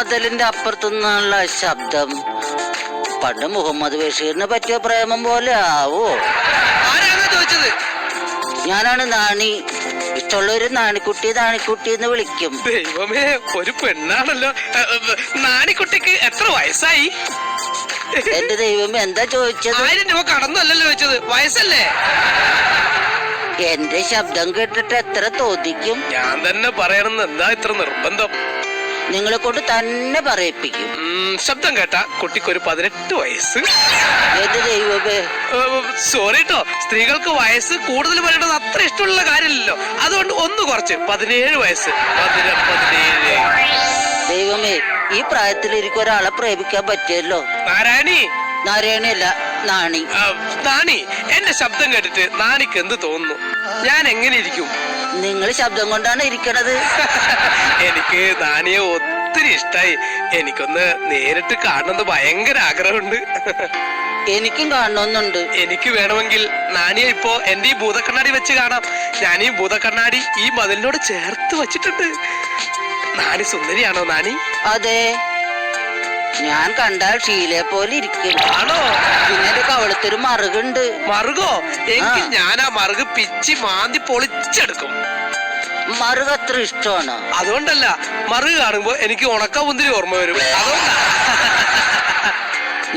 മതിലിന്റെ അപ്പുറത്തുനിന്നുള്ള ശബ്ദം പണ്ട് മുഹമ്മദ് ബഷീറിനെ പറ്റിയ പ്രേമം പോലെ ആവോ? ആരാണ് ചോദിച്ചത്? ഞാനാണ് നാണി. ഇഷ്ടമുള്ളൊരു നാണിക്കുട്ടി നാണിക്കുട്ടി എന്ന് വിളിക്കും. ദൈവമേ, ഒരു പെണ്ണാണല്ലോ. നാണിക്കുട്ടിക്ക് എത്ര വയസ്സായി? എന്റെ ദൈവമേ, എന്താ ചോദിച്ചത്? 1000 രൂപ കടന്നല്ലല്ലോ ചോദിച്ചത്, വയസ്സല്ലേ? എന്റെ ശബ്ദം കേട്ടിട്ട് എത്ര തോന്നിക്കും? ഞാൻ തന്നെ പറയണമെന്ന് എന്താ ഇത്ര നിർബന്ധം? നിങ്ങളെ കൊണ്ട് തന്നെ പറയിപ്പിക്കും. ശബ്ദം കേട്ട കുട്ടിക്ക് ഒരു 18 വയസ്സ്. എന്റെ ദൈവമേ, സോറി ട്ടോ, സ്ത്രീകൾക്ക് വയസ്സ് കൂടുതൽ പറയേണ്ടത് അത്ര ഇഷ്ടമുള്ള കാര്യമില്ലല്ലോ. അതുകൊണ്ട് ഒന്ന് കുറച്ച് 17 വയസ്സ്. 17. ദൈവമേ, ഈ പ്രായത്തിൽ എനിക്ക് ഒരാളെ പ്രേമിക്കാൻ പറ്റിയല്ലോ. നാരായണിയല്ല, നാണി. നാണി, എന്റെ ശബ്ദം കേട്ടിട്ട് നാണിക്ക് എന്ത് തോന്നുന്നു? ഞാൻ എങ്ങനെ ഇരിക്കും? നിങ്ങൾ ശബ്ദം കൊണ്ടാണ് ഇരിക്കണത്. എനിക്ക് നാണിയെ ഒത്തിരി ഇഷ്ടായി. എനിക്കൊന്ന് നേരിട്ട് കാണണമെന്ന് ഭയങ്കര ആഗ്രഹമുണ്ട്. എനിക്കും കാണണമെന്നുണ്ട്. എനിക്ക് വേണമെങ്കിൽ നാണിയെ ഇപ്പോ എന്റെ ഈ ഭൂതക്കണ്ണാടി വെച്ച് കാണാം. ഞാൻ ഈ ഭൂതക്കണ്ണാടി ഈ മതിലിനോട് ചേർത്ത് വച്ചിട്ടുണ്ട്. നാണി സുന്ദരിയാണോ നാണി? അതെ, ഞാൻ കണ്ടാൽ ഷീലയെ പോലെ ഇരിക്കും. ആണോ? പിന്നെ എന്റെ കവളത്തൊരു മറുകുണ്ട്. മറുകോ? എങ്കിൽ ഞാൻ ആ മറുക് പിച്ചി മാന്തി പൊളിച്ചെടുക്കും. മറുക് അത്ര ഇഷ്ടമാണ്. അതുകൊണ്ടല്ല, മറുക് കാണുമ്പോ എനിക്ക് ഉണക്ക മുന്തിരി ഓർമ്മ വരും. അതുകൊണ്ടാ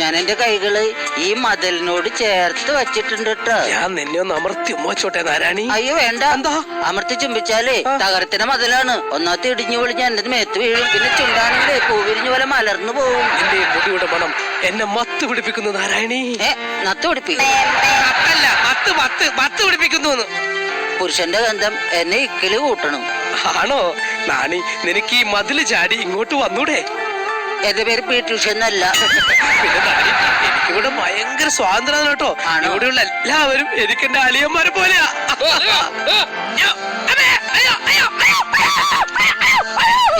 ഞാൻ എന്റെ കൈകള് ഈ മതിലിനോട് ചേർത്ത് വച്ചിട്ടുണ്ട് കേട്ടോ. ഞാൻ നിന്നെ ഒന്ന് അമർത്തി ഉമ്മച്ചോട്ടെ നാരായണി. അയ്യോ വേണ്ട. എന്താ? അമർത്തി ചുംബിച്ചാലേ തകരത്തിന്റെ മതിലാണ്. ഒന്നാമത്തെ ഇടിഞ്ഞു പൊളിഞ്ഞ് എന്റെ മേത്ത് വീഴും. പിന്നെ ചുണ്ടാണെങ്കിലേ പൂവിരിഞ്ഞു പോലെ മലർന്നു പോവും. എന്റെ മുടിയുടെ മണം എന്നെ മത്ത് പിടിപ്പിക്കുന്നു നാരായണി. നത്ത് പിടിപ്പിക്കും? മത്ത് പിടിപ്പിക്കുന്നു. പുരുഷന്റെ ഗന്ധം എന്നെ ഇക്കില് കൂട്ടണം. ആണോ നാണി? നിനക്ക് ഈ മതില് ചാടി ഇങ്ങോട്ട് വന്നൂടെ? എന്റെ പേര് പി ട്യൂഷനല്ല. പിന്നെ നാണി, എനിക്കിവിടെ ഭയങ്കര സ്വാതന്ത്ര്യം കേട്ടോ. ഇവിടെയുള്ള എല്ലാവരും എനിക്ക് എന്റെ അളിയന്മാരെ പോലെയാ.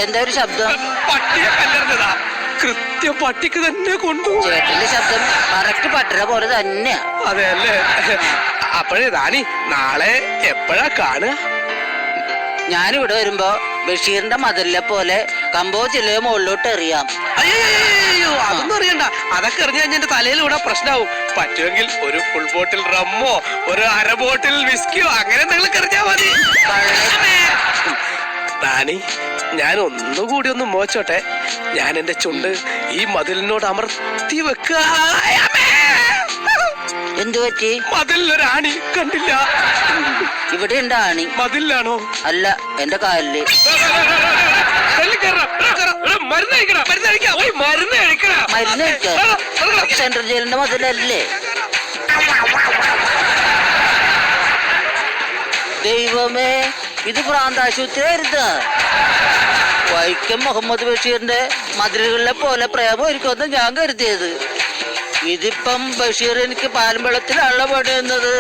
എന്താ ഒരു ശബ്ദം? പട്ടിയെ കല്ലെറിഞ്ഞതാ. കൃത്യം പട്ടിക്ക് തന്നെ കൊണ്ടു. ചേട്ടന്റെ ശബ്ദം കറക്റ്റ് പട്ടര പോലെ തന്നെയാ. അതെ അല്ലേ? അപ്പോഴേ നാണി, നാളെ എപ്പോഴാ കാണുക? ഞാനിവിടെ വരുമ്പോ ബഷീറിന്റെ മതിലിനെ പോലെ കമ്പോ ചില്ലയോ മുകളിലോട്ട് എറിയാം. അയ്യോ, അതൊന്നും അറിയണ്ട. അതൊക്കെ എറിഞ്ഞു കഴിഞ്ഞാൽ എന്റെ തലയിലൂടെ പ്രശ്നമാവും. പറ്റുമെങ്കിൽ ഒരു ഫുൾ ബോട്ടിൽ റമ്മോ ഒരു അര ബോട്ടിൽ വിസ്കിയോ അങ്ങനെ എന്തെങ്കിലും എറിഞ്ഞാ മതി. നാണി, ഞാൻ ഒന്നുകൂടി ഒന്ന് മോച്ചോട്ടെ. ഞാൻ എന്റെ ചുണ്ട് ഈ മതിലിനോട് അമർത്തി വെക്കുക. എന്തു പറ്റി? മതിലൊരാണി കണ്ടില്ല? ഇവിടെ ഉണ്ട് ആണി. മതിലാണോ? അല്ല, എന്റെ കാലില്. മരുന്ന് സെൻട്രൽ ജയിലിന്റെ മതിലല്ലേ? ദൈവമേ, ഇത് ഭ്രാന്താശുപത്രി ആയിരുന്ന. വൈക്കം മുഹമ്മദ് ബഷീറിന്റെ മതിലുകളിലെ പോലെ പ്രേമമായിരിക്കുമെന്ന് ഞാൻ കരുതിയത്. ഇതിപ്പം ബഷീർ എനിക്ക് പാലും വെള്ളത്തിലാണല്ലോ പണിയുന്നത്.